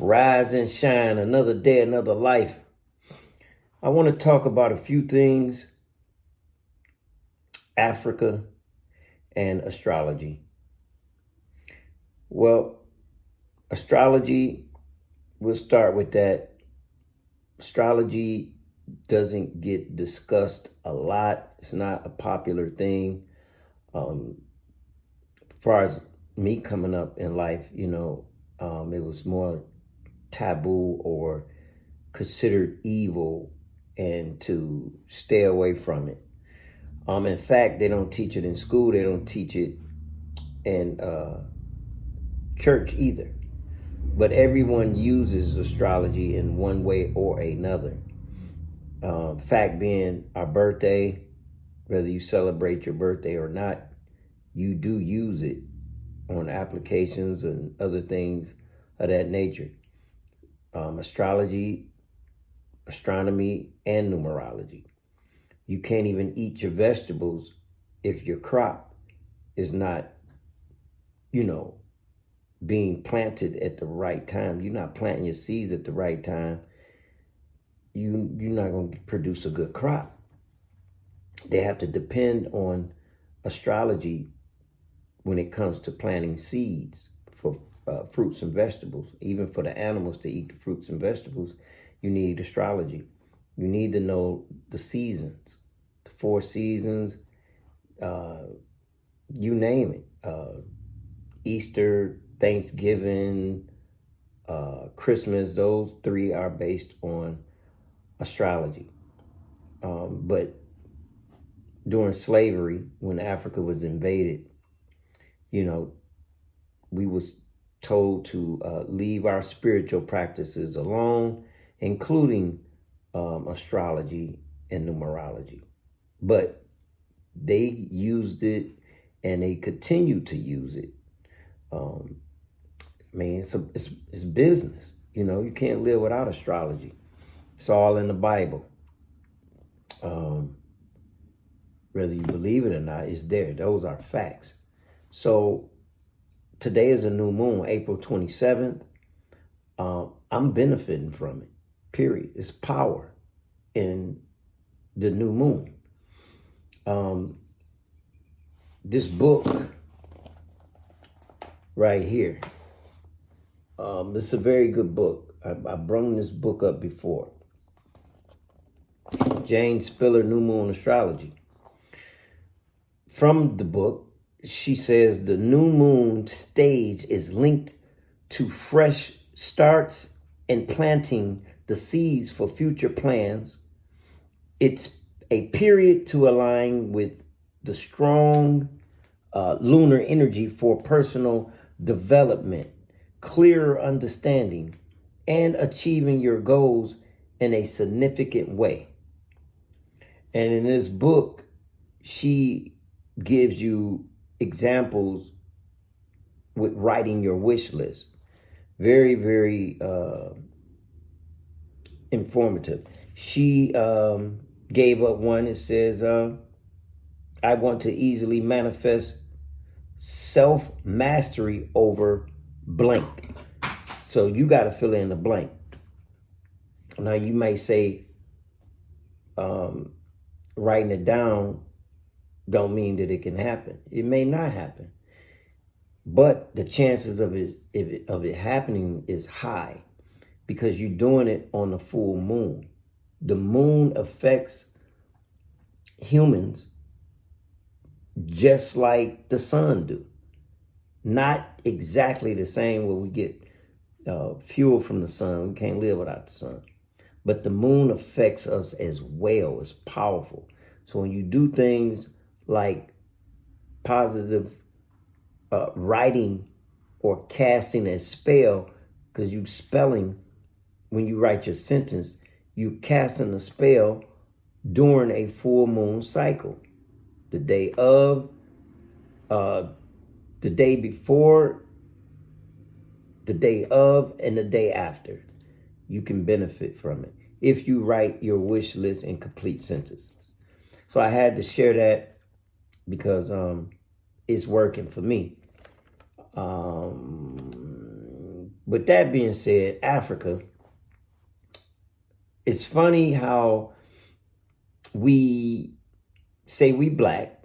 Rise and shine, another day, another life. I want to talk about a few things, Africa and astrology. Well, astrology, we'll start with that. Astrology doesn't get discussed a lot. It's not a popular thing. As far as me coming up in life, it was more taboo or considered evil and to stay away from it. In fact, they don't teach it in school. They don't teach it in church either. But everyone uses astrology in one way or another. Fact being, our birthday, whether you celebrate your birthday or not, you do use it on applications and other things of that nature. Astrology, astronomy, and numerology. You can't even eat your vegetables if your crop is not, being planted at the right time. You're not planting your seeds at the right time. You're not going to produce a good crop. They have to depend on astrology when it comes to planting seeds for fruits and vegetables. Even for the animals to eat the fruits and vegetables, you need astrology. You need to know the seasons, the 4 seasons, you name it. Easter, Thanksgiving, Christmas, those 3 are based on astrology. But during slavery, when Africa was invaded, we was told to leave our spiritual practices alone, including astrology and numerology. But they used it and they continue to use it. It's business. You can't live without astrology. It's all in the Bible. Whether you believe it or not, it's there. Those are facts. So today is a new moon, April 27th. I'm benefiting from it, period. It's power in the new moon. This book right here, it's a very good book. I've brought this book up before. Jane Spiller, New Moon Astrology. From the book, she says the new moon stage is linked to fresh starts and planting the seeds for future plans. It's a period to align with the strong lunar energy for personal development, clearer understanding, and achieving your goals in a significant way. And in this book, she gives you examples with writing your wish list. Very, very informative. She gave up one. It says, I want to easily manifest self-mastery over blank. So you got to fill in the blank. Now you may say, writing it down don't mean that it can happen. It may not happen. But the chances of it happening is high because you're doing it on the full moon. The moon affects humans just like the sun do. Not exactly the same where we get fuel from the sun. We can't live without the sun. But the moon affects us as well. It's powerful. So when you do things like positive writing or casting a spell, because you spelling, when you write your sentence, you casting a spell during a full moon cycle. The day of, the day before, the day of, and the day after. You can benefit from it if you write your wish list in complete sentences. So I had to share that because it's working for me. With that being said, Africa, it's funny how we say we black,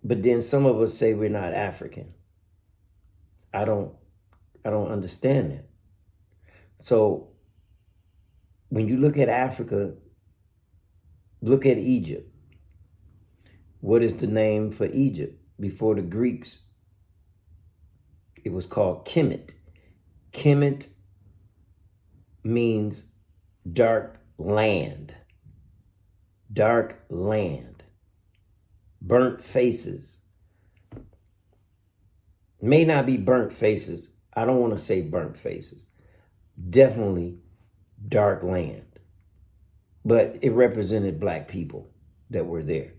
but then some of us say we're not African. I don't understand that. So when you look at Africa, look at Egypt. What is the name for Egypt? Before the Greeks, it was called Kemet. Kemet means dark land. Dark land. Burnt faces. May not be burnt faces. I don't want to say burnt faces. Definitely dark land. But it represented black people that were there.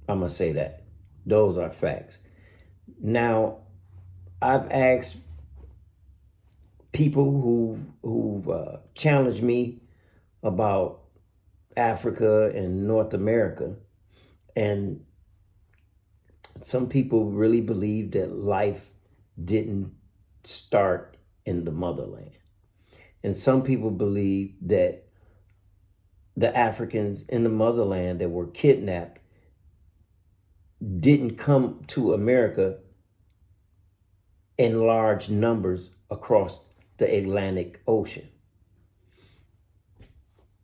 I'm going to say that. Those are facts. Now, I've asked people who've challenged me about Africa and North America, and some people really believe that life didn't start in the motherland. And some people believe that the Africans in the motherland that were kidnapped didn't come to America in large numbers across the Atlantic Ocean.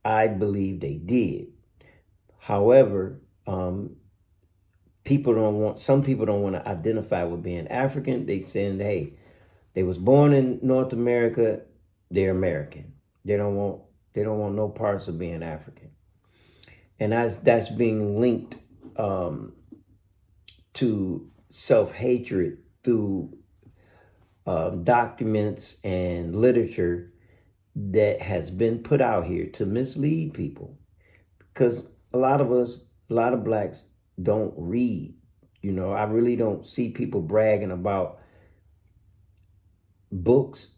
I believe they did. However, some people don't want to identify with being African. They saying, hey, they was born in North America, they're American. They don't want no parts of being African. And that's being linked to self-hatred through documents and literature that has been put out here to mislead people. Because a lot of blacks don't read. You know, I really don't see people bragging about books.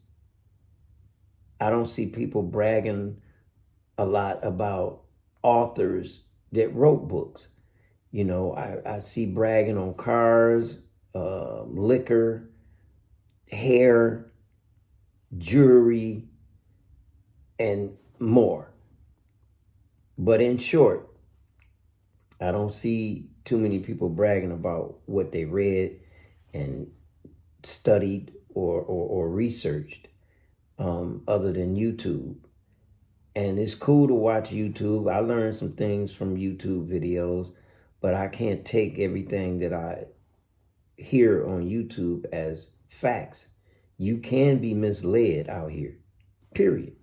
I don't see people bragging a lot about authors that wrote books. You know, I see bragging on cars, liquor, hair, jewelry, and more. But in short, I don't see too many people bragging about what they read and studied or researched other than YouTube. And it's cool to watch YouTube. I learned some things from YouTube videos, but I can't take everything that I hear on YouTube as facts. You can be misled out here, period.